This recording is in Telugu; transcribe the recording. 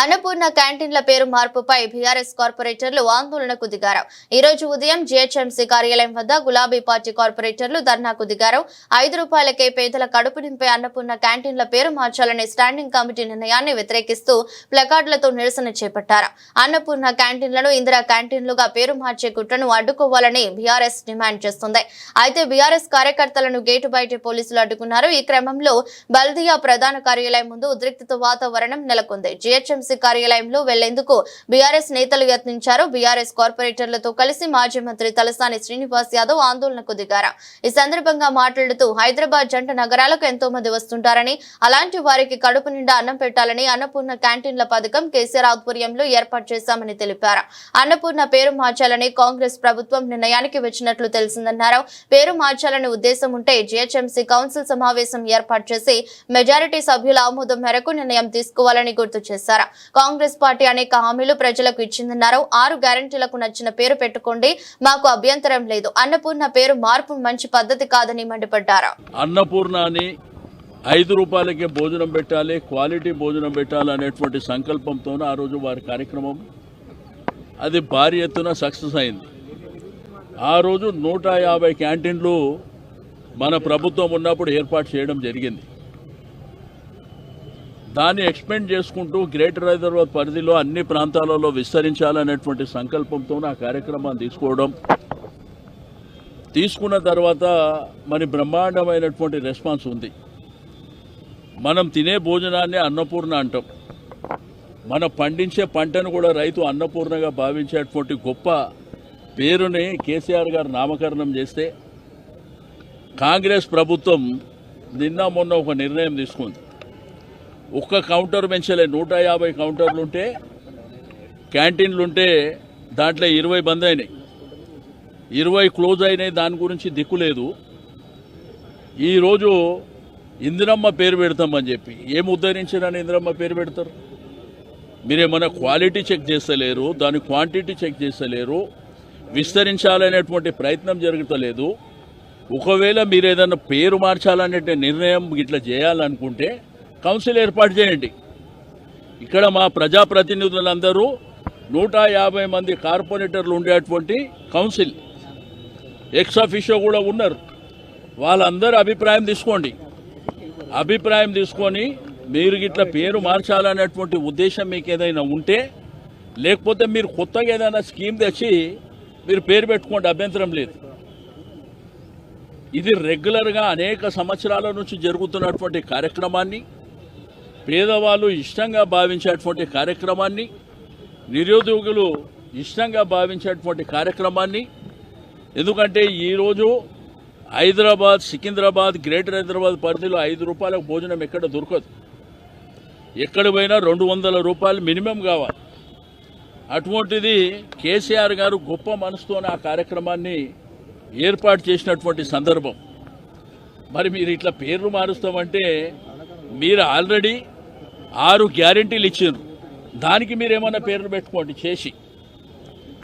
అన్నపూర్ణ క్యాంటీన్ల పేరు మార్పుపై బీఆర్ఎస్ కార్పొరేటర్లు ఆందోళనకు దిగారు. ఈ రోజు ఉదయం జీహెచ్ఎంసీ కార్యాలయం వద్ద గులాబీ పార్టీ కార్పొరేటర్లు ధర్నాకు దిగారు. 5 రూపాయలకే పేదల కడుపు నింపే అన్నపూర్ణ క్యాంటీన్ల పేరు మార్చాలనే స్టాండింగ్ కమిటీ నిర్ణయాన్ని వ్యతిరేకిస్తూ ప్లకార్డులతో నిరసన చేపట్టారు. అన్నపూర్ణ క్యాంటీన్లను ఇందిరా క్యాంటీన్లుగా పేరు మార్చే కుట్రను అడ్డుకోవాలని బీఆర్ఎస్ డిమాండ్ చేస్తుంది. అయితే బీఆర్ఎస్ కార్యకర్తలను గేటు బయట పోలీసులు అడ్డుకున్నారు. ఈ క్రమంలో బల్దియా ప్రధాన కార్యాలయం ముందు ఉద్రిక్తత వాతావరణం నెలకొంది. జీహెచ్ఎంసీ కార్యాలయంలో వెళ్లేందుకు బీఆర్ఎస్ నేతలు యత్నించారు. బీఆర్ఎస్ కార్పొరేటర్లతో కలిసి మాజీ మంత్రి తలసాని శ్రీనివాస్ యాదవ్ ఆందోళనకు దిగారు. ఈ సందర్భంగా మాట్లాడుతూ హైదరాబాద్ జంట నగరాలకు ఎంతో మంది వస్తుంటారని, అలాంటి వారికి కడుపు నిండా అన్నం పెట్టాలని అన్నపూర్ణ క్యాంటీన్ల పథకం కేసీఆర్ ఆధ్వర్యంలో ఏర్పాటు చేశామని తెలిపారు. అన్నపూర్ణ పేరు మార్చాలని కాంగ్రెస్ ప్రభుత్వం నిర్ణయానికి వచ్చినట్లు తెలిసిందన్నారు. పేరు మార్చాలనే ఉద్దేశం ఉంటే జీహెచ్ఎంసీ కౌన్సిల్ సమావేశం ఏర్పాటు చేసి మెజారిటీ సభ్యుల ఆమోదం మేరకు నిర్ణయం తీసుకోవాలని గుర్తు చేశారు. కాంగ్రెస్ పార్టీ అనేక హామీలు ప్రజలకు ఇచ్చిందన్నారు. 6 గ్యారెంటీలకు నచ్చిన పేరు పెట్టుకోండి, మాకు అభ్యంతరం లేదు. అన్నపూర్ణ పేరు మార్పు మంచి పద్ధతి కాదని మండిపడ్డారు. అన్నపూర్ణ అని 5 రూపాయలకే భోజనం పెట్టాలి, క్వాలిటీ భోజనం పెట్టాలి అనేటువంటి సంకల్పంతో ఆ రోజు వారి కార్యక్రమం అది భారీ ఎత్తున సక్సెస్ అయింది. ఆ రోజు 150 క్యాంటీన్లు మన ప్రభుత్వం ఉన్నప్పుడు ఏర్పాటు చేయడం జరిగింది. దాన్ని ఎక్స్పెండ్ చేసుకుంటూ గ్రేటర్ హైదరాబాద్ పరిధిలో అన్ని ప్రాంతాలలో విస్తరించాలనేటువంటి సంకల్పంతో ఆ కార్యక్రమాన్ని తీసుకున్న తర్వాత మరి బ్రహ్మాండమైనటువంటి రెస్పాన్స్ ఉంది. మనం తినే భోజనాన్ని అన్నపూర్ణ అంటాం. మనం పండించే పంటను కూడా రైతు అన్నపూర్ణగా భావించేటువంటి గొప్ప పేరుని కేసీఆర్ గారు నామకరణం చేస్తే కాంగ్రెస్ ప్రభుత్వం నిన్న మొన్న ఒక నిర్ణయం తీసుకుంది. ఒక్క కౌంటర్ పెంచలే, 150 కౌంటర్లుంటే క్యాంటీన్లుంటే దాంట్లో 20 బంద్ అయినాయి, 20 క్లోజ్ అయినాయి. దాని గురించి దిక్కు లేదు. ఈరోజు ఇందిరమ్మ పేరు పెడతామని చెప్పి ఏం ఉద్ధరించారని ఇందిరమ్మ పేరు పెడతారు? మీరేమన్నా క్వాలిటీ చెక్ చేస్తలేరు, దాని క్వాంటిటీ చెక్ చేస్తలేరు, విస్తరించాలనేటువంటి ప్రయత్నం జరుగుతలేదు. ఒకవేళ మీరు ఏదన్నా పేరు మార్చాలనే నిర్ణయం ఇట్లా చేయాలనుకుంటే కౌన్సిల్ ఏర్పాటు చేయండి. ఇక్కడ మా ప్రజాప్రతినిధులందరూ 150 మంది కార్పొరేటర్లు ఉండేటువంటి కౌన్సిల్ ఎక్స్ అఫీషియో కూడా ఉన్నారు. వాళ్ళందరూ అభిప్రాయం తీసుకోండి. అభిప్రాయం తీసుకొని మీరు ఇట్లా పేరు మార్చాలనేటువంటి ఉద్దేశం మీకు ఏదైనా ఉంటే, లేకపోతే మీరు కొత్తగా ఏదైనా స్కీమ్ తెచ్చి మీరు పేరు పెట్టుకోండి, అభ్యంతరం లేదు. ఇది రెగ్యులర్గా అనేక సంవత్సరాల నుంచి జరుగుతున్నటువంటి కార్యక్రమాన్ని, పేదవాళ్ళు ఇష్టంగా భావించేటువంటి కార్యక్రమాన్ని, నిరుద్యోగులు ఇష్టంగా భావించేటువంటి కార్యక్రమాన్ని. ఎందుకంటే ఈరోజు హైదరాబాద్, సికింద్రాబాద్, గ్రేటర్ హైదరాబాద్ పరిధిలో 5 రూపాయలకు భోజనం ఎక్కడ దొరకదు. ఎక్కడ పోయినా 200 రూపాయలు మినిమం కావాలి. అటువంటిది కేసీఆర్ గారు గొప్ప మనసుతోనే ఆ కార్యక్రమాన్ని ఏర్పాటు చేసినటువంటి సందర్భం. మరి మీరు ఇట్లా పేర్లు మారుస్తామంటే మీరు ఆల్రెడీ 6 గ్యారెంటీలు ఇచ్చారు. దానికి మీరు ఏమన్నా పేర్లు పెట్టుకోండి చేసి.